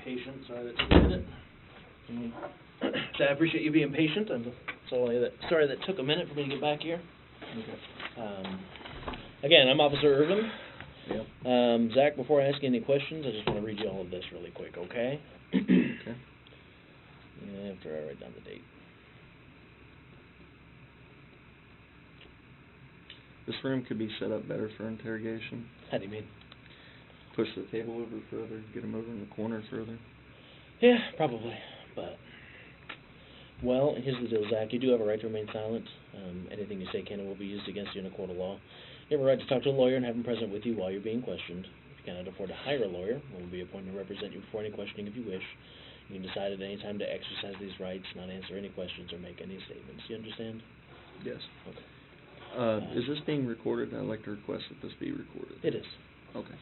patient. Sorry that took a minute. So I appreciate you being patient. I'm sorry that took a minute for me to get back here. Okay. Again, I'm Officer Irvin. Yep. Zach, before I ask you any questions, I just want to read you all of this really quick, okay? Okay. After I write down the date. This room could be set up better for interrogation. How do you mean? Push the table over further, get them over in the corner further. Yeah, probably, but... Well, here's the deal, Zach. You do have a right to remain silent. Anything you say can and will be used against you in a court of law. You have a right to talk to a lawyer and have him present with you while you're being questioned. If you cannot afford to hire a lawyer, one will be appointed to represent you before any questioning if you wish. You can decide at any time to exercise these rights, not answer any questions or make any statements. You understand? Yes. Okay. Is this being recorded? I'd like to request that this be recorded. It is. Okay.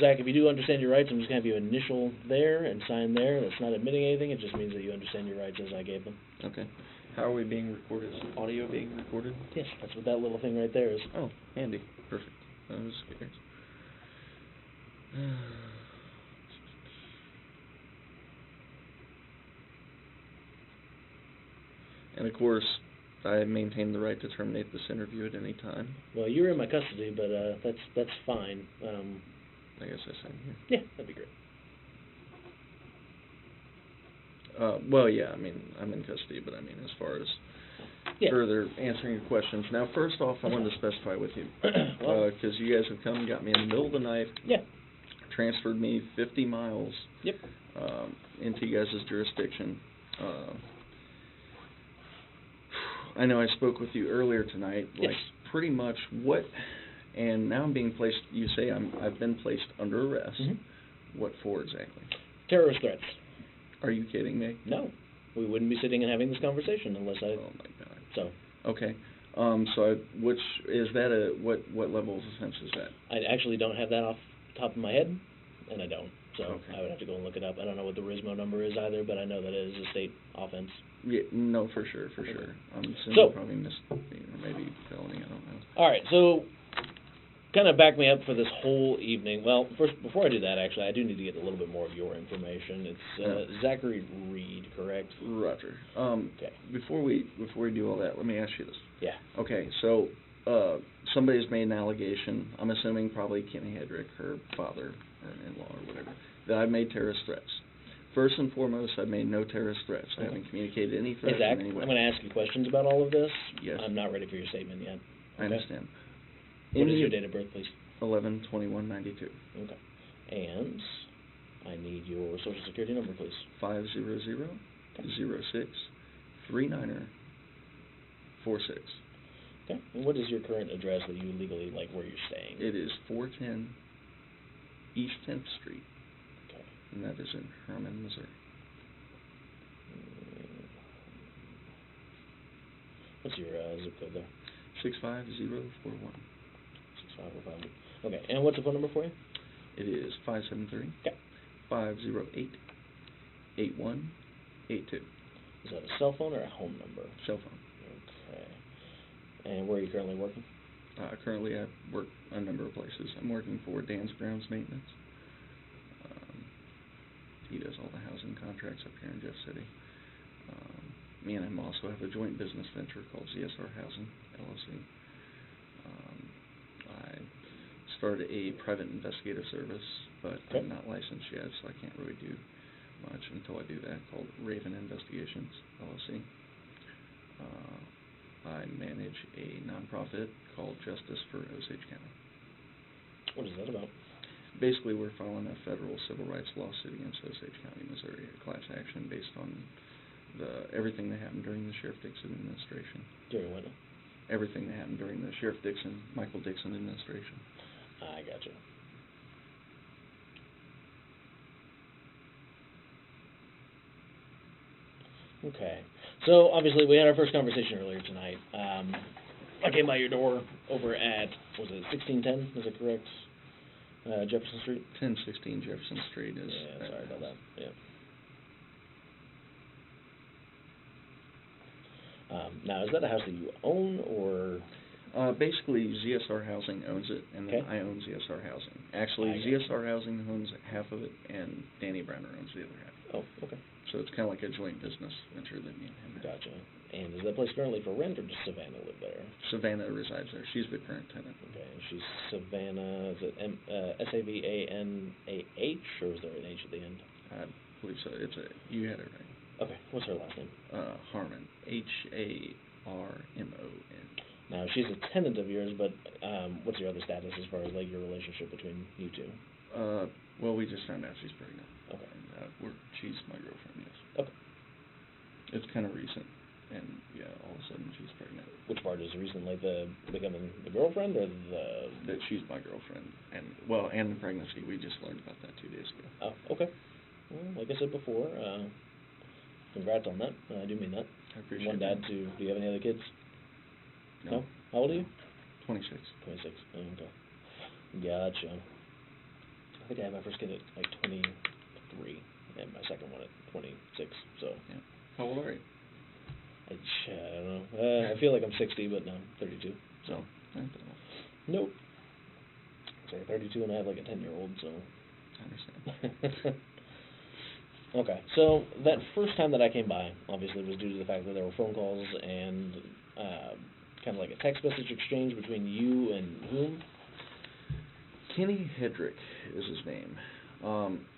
Zach, if you do understand your rights, I'm just going to have you initial there and sign there. That's not admitting anything. It just means that you understand your rights as I gave them. Okay. How are we being recorded? Is audio being recorded? Yes, that's what that little thing right there is. Oh, handy. Perfect. I was scared. And of course, I maintain the right to terminate this interview at any time. Well, you were in my custody, but that's fine. I guess I sign here. Yeah, that'd be great. Well, yeah, I mean, I'm in custody, but I mean, as far as further answering your questions. Now, first off, I wanted to specify with you, because you guys have come and got me in the middle of the night. Yeah. Transferred me 50 miles. Yep. Into you guys' jurisdiction. I know I spoke with you earlier tonight. Yes. Like, pretty much what, and now I'm being placed, you say I've been placed under arrest. Mm-hmm. What for exactly? Terrorist threats. Are you kidding me? No. We wouldn't be sitting and having this conversation unless I... Oh, my God. So... Okay. Which, is that what level of offense is that? I actually don't have that off the top of my head, and I don't. So okay. I would have to go and look it up. I don't know what the RISMO number is either, but I know that it is a state offense. Yeah, no, for sure. I'm assuming probably misdemeanor, or maybe felony, I don't know. All right, so kind of back me up for this whole evening. Well, first, before I do that, actually, I do need to get a little bit more of your information. It's Zachary Reed, correct? Roger. Okay. Before we do all that, let me ask you this. Yeah. Okay, so somebody's made an allegation, I'm assuming probably Kimmy Hedrick, her father, or in-law, or whatever, that I've made terrorist threats. First and foremost, I've made no terrorist threats. I haven't communicated any threats in any way. I'm going to ask you questions about all of this. Yes. I'm not ready for your statement yet. Okay? I understand. What is your date of birth, please? 11/21/92. Okay. And I need your social security number, please. 500-06-3946. Okay. And what is your current address that you legally like where you're staying? It is 410 East 10th Street. Okay. And that is in Herman, Missouri. What's your zip code there? 65041. 6505. Okay. And what's the phone number for you? It is 573 508 8182. Is that a cell phone or a home number? Cell phone. Okay. And where are you currently working? Currently, I work a number of places. I'm working for Dan's Grounds Maintenance. He does all the housing contracts up here in Jeff City. Me and him also have a joint business venture called ZSR Housing, LLC. I started a private investigative service, but I'm not licensed yet, so I can't really do much until I do that, called Raven Investigations, LLC. I manage a nonprofit called Justice for Osage County. What is that about? Basically, we're filing a federal civil rights lawsuit against Osage County, Missouri, a class action based on everything that happened during the Sheriff Dixon administration. During what? Everything that happened during the Sheriff Dixon, Michael Dixon administration. I gotcha. Okay. So, obviously, we had our first conversation earlier tonight. I came by your door over at, was it 1610? Is it correct? Jefferson Street? 1016 Jefferson Street is... Yeah, sorry about that. Yeah. Yeah. Now, is that a house that you own, or Basically, ZSR Housing owns it, and then Okay. I own ZSR Housing. Actually, I got ZSR Housing owns half of it, and Danny Browner owns the other half. Oh, okay. So it's kind of like a joint business venture that me and him have. Gotcha. And is that place currently for rent, or does Savannah live there? Savannah resides there. She's the current tenant. Okay, and she's Savannah, is it Savanah, or is there an H at the end? I believe so. You had it right. Okay, what's her last name? Harmon. Harmon. Now, she's a tenant of yours, but what's your other status as far as, like, your relationship between you two? Well, we just found out she's pregnant. Okay. And, she's my girlfriend, yes. Okay. It's kind of recent, and yeah, all of a sudden she's pregnant. Which part is recent, like the becoming the girlfriend, or the... That she's my girlfriend, and the pregnancy, we just learned about that 2 days ago. Oh, okay. Well, like I said before, congrats on that. I do mean that. I appreciate One dad that. to... Do you have any other kids? No. How old are you? 26. 26. Oh, okay. Gotcha. I think I had my first kid at, like, 23, and my second one at 26, so... Yeah. How old are you? I don't know. I feel like I'm 60, but no, I'm 32, so... Nope. So 32, and I have, like, a 10-year-old, so... I understand. Okay, so that first time that I came by, obviously, was due to the fact that there were phone calls and kind of like a text message exchange between you and whom? Kenny Hedrick is his name.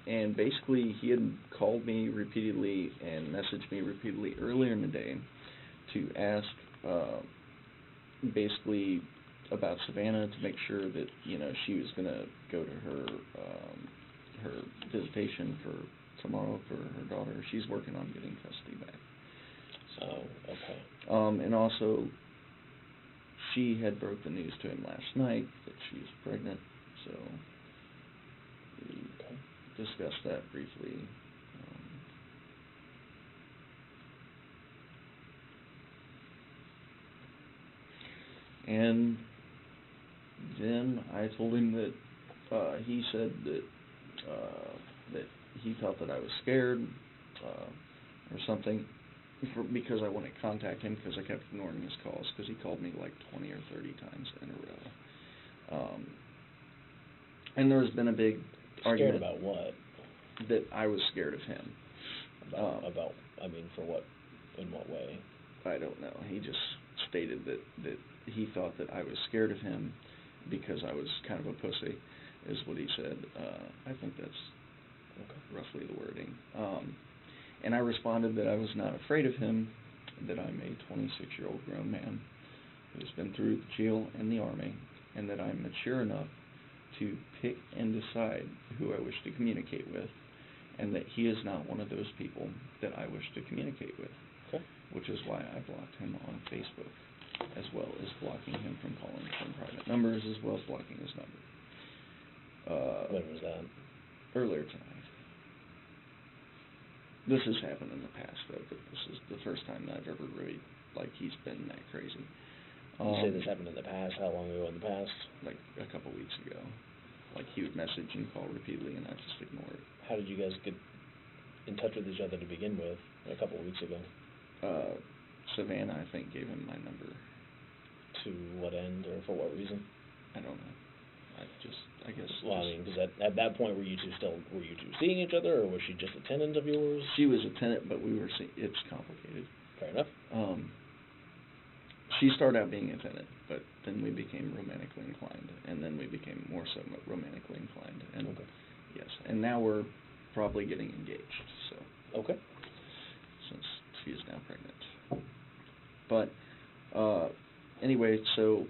And basically, he had called me repeatedly and messaged me repeatedly earlier in the day to ask, basically, about Savannah, to make sure that, you know, she was going to go to her visitation for tomorrow for her daughter. She's working on getting custody back. So, okay. And also, she had broke the news to him last night that she was pregnant, so we discussed that briefly. And then I told him that he said that that he felt that I was scared or something because I wouldn't contact him because I kept ignoring his calls because he called me like 20 or 30 times in a row. And there's been a big argument. Scared about what? That I was scared of him. About, I mean, for what, in what way? I don't know. He just stated that he thought that I was scared of him because I was kind of a pussy, is what he said. I think that's roughly the wording. And I responded that I was not afraid of him, that I'm a 26-year-old grown man who's been through the jail and the army, and that I'm mature enough to pick and decide who I wish to communicate with, and that he is not one of those people that I wish to communicate with, which is why I blocked him on Facebook, as well as blocking him from calling from private numbers, as well as blocking his number. When was that? Earlier tonight. This has happened in the past, though, but this is the first time that I've ever really, like, he's been that crazy. You say this happened in the past? How long ago in the past? Like, a couple weeks ago. Like, he would message and call repeatedly, and I just ignored it. How did you guys get in touch with each other to begin with, a couple of weeks ago? Savannah, I think, gave him my number. To what end, or for what reason? I don't know. I guess... Well, I mean, because at that point, were you two seeing each other, or was she just a tenant of yours? She was a tenant, but it's complicated. Fair enough. She started out being a tenant, but then we became romantically inclined, and then we became more so romantically inclined. And yes, and now we're probably getting engaged, so... Okay. Since she is now pregnant. But, anyway, so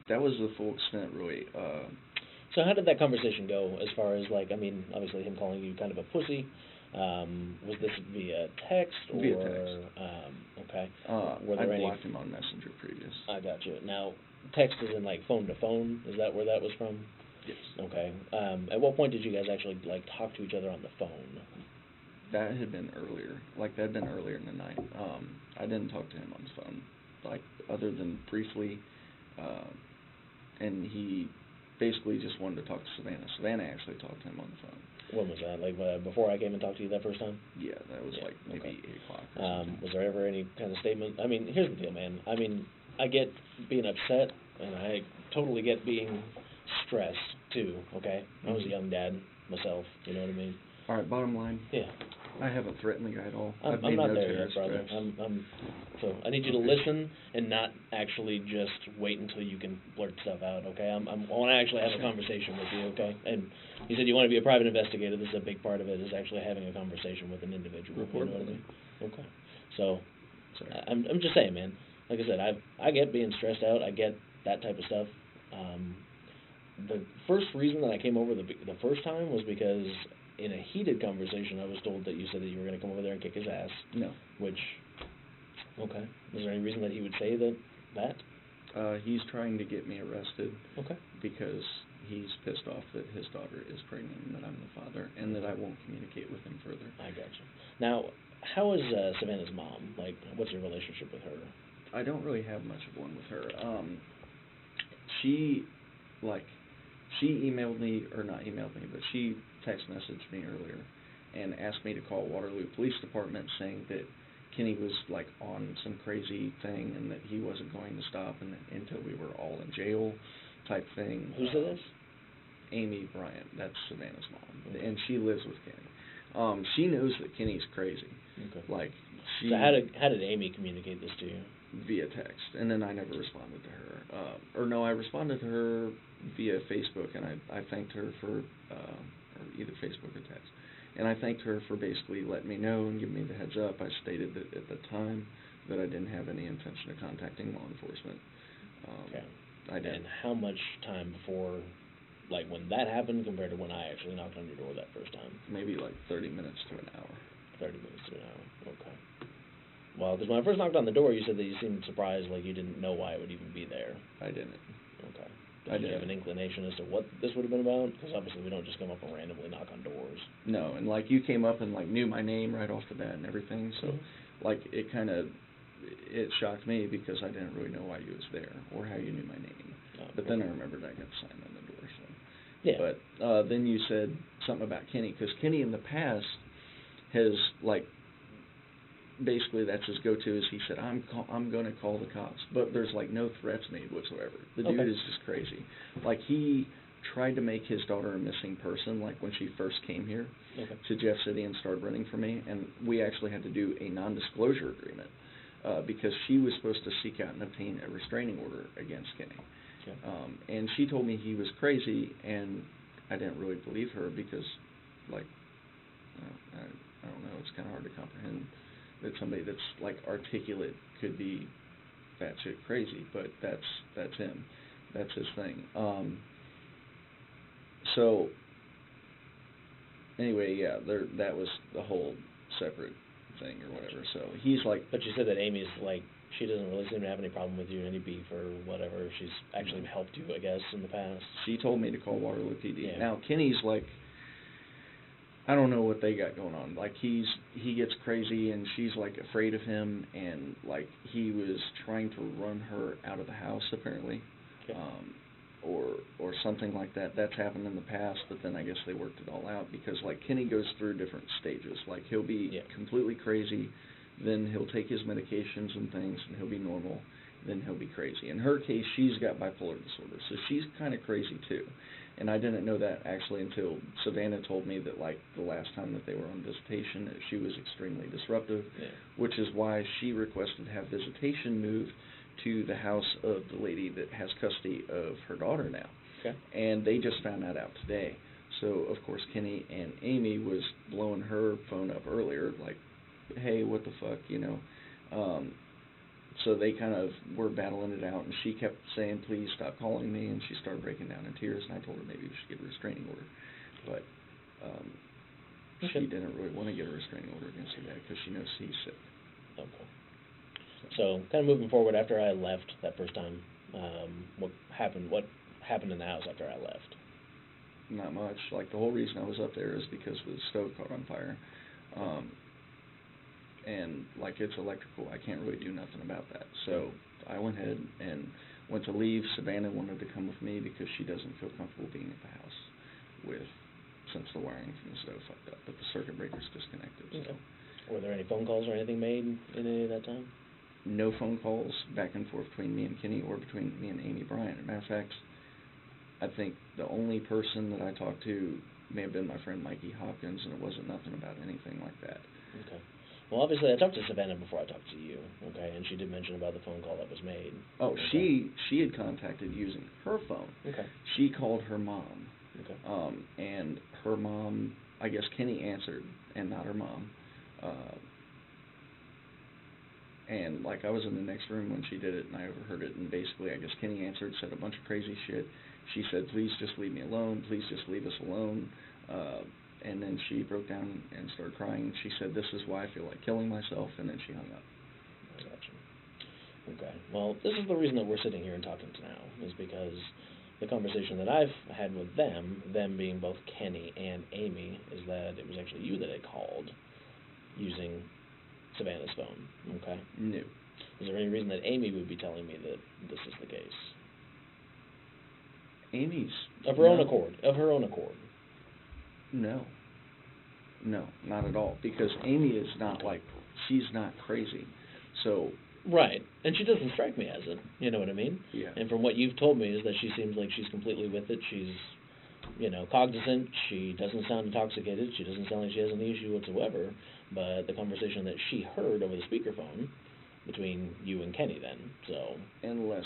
that was the full extent, really. So how did that conversation go as far as, like, I mean, obviously him calling you kind of a pussy, was this via text or? Via text. Okay. I blocked him on Messenger previous. I got you. Now, text is in, like, phone to phone, is that where that was from? Yes. Okay. At what point did you guys actually, like, talk to each other on the phone? That had been earlier. Like, that had been earlier in the night. I didn't talk to him on the phone, like, other than briefly, and he basically just wanted to talk to Savannah. Savannah actually talked to him on the phone. When was that? Like, before I came and talked to you that first time? Yeah, that was like maybe 8 o'clock or something. Was there ever any kind of statement? I mean, here's the deal, man. I mean, I get being upset and I totally get being stressed too, okay? I was a Mhm. young dad myself, you know what I mean? All right, bottom line, Yeah. I haven't threatened the guy at all. I've I'm made not no there yet, terrorist brother. threats. So I need you to Okay. listen and not actually just wait until you can blurt stuff out, okay? I want to actually have a Okay. conversation with you, okay? And you said you want to be a private investigator. This is a big part of it, is actually having a conversation with an individual. Report you know what I building. mean? Okay. So Sorry. I'm just saying, man. Like I said, I get being stressed out. I get that type of stuff. The first reason that I came over the first time was because in a heated conversation, I was told that you said that you were going to come over there and kick his ass. No. Which, okay. Is there any reason that he would say that? He's trying to get me arrested Okay. because he's pissed off that his daughter is pregnant and that I'm the father and that I won't communicate with him further. I gotcha. Now, how is Savannah's mom? Like, what's your relationship with her? I don't really have much of one with her. She, like, she emailed me, or not emailed me, but she text messaged me earlier and asked me to call Waterloo Police Department saying that Kenny was, like, on some crazy thing and that he wasn't going to stop until we were all in jail type thing. Who said this? Amy Bryant, that's Savannah's mom, Okay. and she lives with Kenny. She knows that Kenny's crazy. Okay. Like, she... So how did Amy communicate this to you? Via text, and then I never responded to her. Or no, I responded to her via Facebook, and I thanked her for, or either Facebook or text, and I thanked her for basically letting me know and giving me the heads up. I stated that at the time that I didn't have any intention of contacting law enforcement. Okay. I did. And how much time before, like, when that happened compared to when I actually knocked on your door that first time? Maybe like 30 minutes to an hour. 30 minutes to an hour. Okay. Well, because when I first knocked on the door, you said that you seemed surprised, like you didn't know why it would even be there. I didn't. Okay. I Did you have didn't. an inclination as to what this would have been about? Because obviously we don't just come up and randomly knock on doors. No, and like you came up and like knew my name right off the bat and everything, so Mhm. like it kind of, it shocked me because I didn't really know why you was there or how you knew my name. Oh, But then I okay. remembered I got the sign on the door, so. Yeah. But then you said something about Kenny, because Kenny in the past has, like, basically that's his go-to is he said, I'm going to call the cops. But there's, like, no threats made whatsoever. The dude Okay. is just crazy. Like, he tried to make his daughter a missing person, like, when she first came here Okay. to Jeff City and started running for me. And we actually had to do a non-disclosure agreement because she was supposed to seek out and obtain a restraining order against Kenny. Okay. And she told me he was crazy, and I didn't really believe her because, like, I don't know, it's kind of hard to comprehend that somebody that's, like, articulate could be batshit crazy, but that's him. That's his thing. So, anyway, yeah, that was the whole separate thing or whatever. So, he's like... But you said that Amy's, like, she doesn't really seem to have any problem with you, any beef or whatever. She's actually helped you, I guess, in the past. She told me to call Waterloo PD. Yeah. Now, Kenny's like, I don't know what they got going on. Like, he gets crazy, and she's, like, afraid of him, and, like, he was trying to run her out of the house, apparently. Okay. Or something like that. That's happened in the past, but then I guess they worked it all out, because, like, Kenny goes through different stages. Like, he'll be completely crazy, then he'll take his medications and things, and he'll be normal, then he'll be crazy. In her case, she's got bipolar disorder, so she's kind of crazy too. And I didn't know that actually until Savannah told me that, like, the last time that they were on visitation, that she was extremely disruptive, which is why she requested to have visitation moved to the house of the lady that has custody of her daughter now. Okay. And they just found that out today. So, of course, Kenny and Amy was blowing her phone up earlier, like, hey, what the fuck, you know. So they kind of were battling it out, and she kept saying, please stop calling me, and she started breaking down in tears, and I told her maybe we should get a restraining order. But she didn't really want to get a restraining order against her dad because she knows he's sick. Okay. So, kind of moving forward, after I left that first time, what happened in the house after I left? Not much. Like, the whole reason I was up there is because the stove caught on fire. And, like, it's electrical. I can't really do nothing about that. So I went ahead and went to leave. Savannah wanted to come with me because she doesn't feel comfortable being at the house since the wiring from the stove fucked up. But the circuit breaker's disconnected. So. Were there any phone calls or anything made in any of that time? no phone calls back and forth between me and Kenny or between me and Amy Bryant. As a matter of fact, I think the only person that I talked to may have been my friend Mikey Hopkins, and it wasn't nothing about anything like that. Okay. Well, obviously, I talked to Savannah before I talked to you, okay, and she did mention about the phone call that was made. Oh, Okay. she had contacted using her phone. Okay. She called her mom. Okay. And her mom, I guess Kenny answered, and not her mom. And like I was in the next room when she did it, and I overheard it. And basically, I guess Kenny answered, said a bunch of crazy shit. She said, "Please just leave me alone. Please just leave us alone." And then she broke down and started crying. She said, "This is why I feel like killing myself." And then she hung up. I gotcha. Okay. Well, this is the reason that we're sitting here and talking now, is because the conversation that I've had with them being both Kenny and Amy, is that it was actually you that had called using Savannah's phone. Okay. No. Is there any reason that Amy would be telling me that this is the case? Amy's Of her own accord. Of her own accord. No. No, not at all. Because Amy is not like, she's not crazy. So. Right. And she doesn't strike me as it. You know what I mean? Yeah. And from what you've told me is that she seems like she's completely with it. She's, cognizant. She doesn't sound intoxicated. She doesn't sound like she has any issue whatsoever. But the conversation that she heard over the speakerphone between you and Kenny then, so. Unless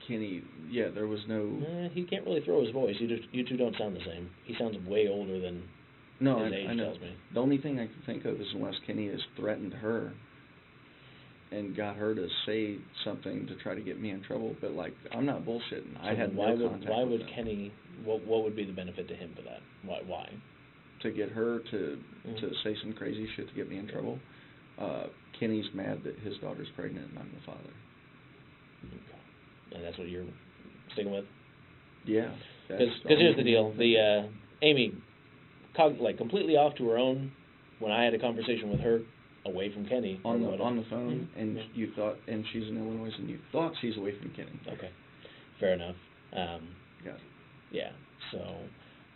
Kenny, yeah, there was no. He can't really throw his voice. You two don't sound the same. He sounds way older than No, his age I know. tells me. The only thing I can think of is unless Kenny has threatened her and got her to say something to try to get me in trouble. But like, I'm not bullshitting. So I had why no contact why with would them. Kenny? What would be the benefit to him for that? Why? To get her to Mhm. to say some crazy shit to get me in trouble. Kenny's mad that his daughter's pregnant and I'm the father. Okay. And that's what you're sticking with? Yeah. Because here's the deal. Amy, completely off to her own, when I had a conversation with her, away from Kenny. on the phone, Mhm. and Yeah. you thought, and she's in Illinois, and you thought she's away from Kenny. Okay. Fair enough. Got it. Yeah. So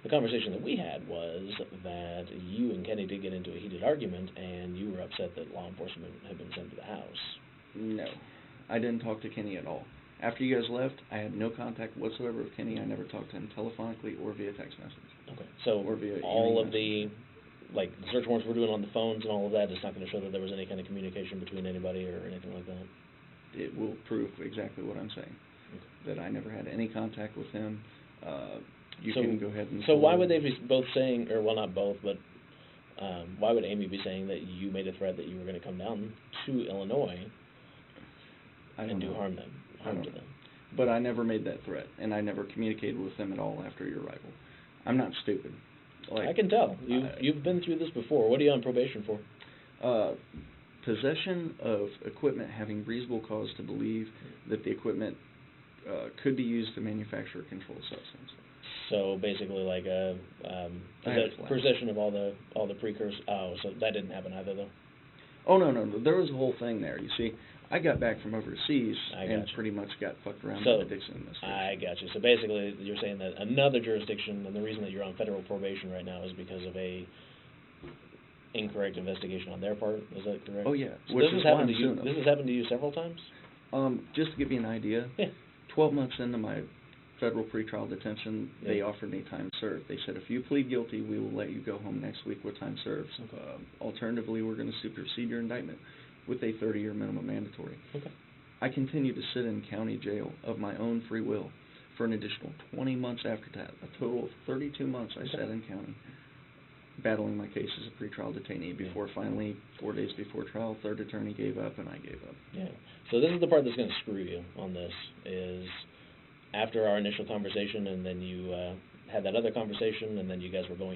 the conversation that we had was that you and Kenny did get into a heated argument, and you were upset that law enforcement had been sent to the house. No, I didn't talk to Kenny at all. After you guys left, I had no contact whatsoever with Kenny. I never talked to him telephonically or via text message. Okay. So Or via all email of the search warrants we're doing on the phones and all of that is not going to show that there was any kind of communication between anybody or anything like that? It will prove exactly what I'm saying. Okay. That I never had any contact with him. You can go ahead and. So why would they be both saying, or well, not both, but why would Amy be saying that you made a threat that you were going to come down to Illinois and do harm to them? But I never made that threat, and I never communicated with them at all after your arrival. I'm not stupid. I can tell. You've been through this before. What are you on probation for? Possession of equipment having reasonable cause to believe that the equipment could be used to manufacture a controlled substance. So basically, like possession of all the precursors. Oh, so that didn't happen either, though. Oh no! There was a whole thing there. You see, I got back from overseas and gotcha. pretty much got fucked around So, by the Dixon administration. I got you. So basically, you're saying that another jurisdiction, and the reason that you're on federal probation right now is because of a incorrect investigation on their part. Is that correct? Oh yeah. So Which this is has why happened I'm to you. suing them. This has happened to you several times. Just to give you an idea, Yeah. 12 months into my federal pretrial detention, they Yeah. offered me time served. They said, if you plead guilty, we will let you go home next week with time served. Okay. Alternatively, we're going to supersede your indictment with a 30-year minimum mandatory. Okay. I continue to sit in county jail of my own free will for an additional 20 months after that. A total of 32 months I sat in county battling my case as a pretrial detainee before finally, 4 days before trial, third attorney gave up and I gave up. Yeah. So this is the part that's going to screw you on this, is after our initial conversation and then you had that other conversation and then you guys were going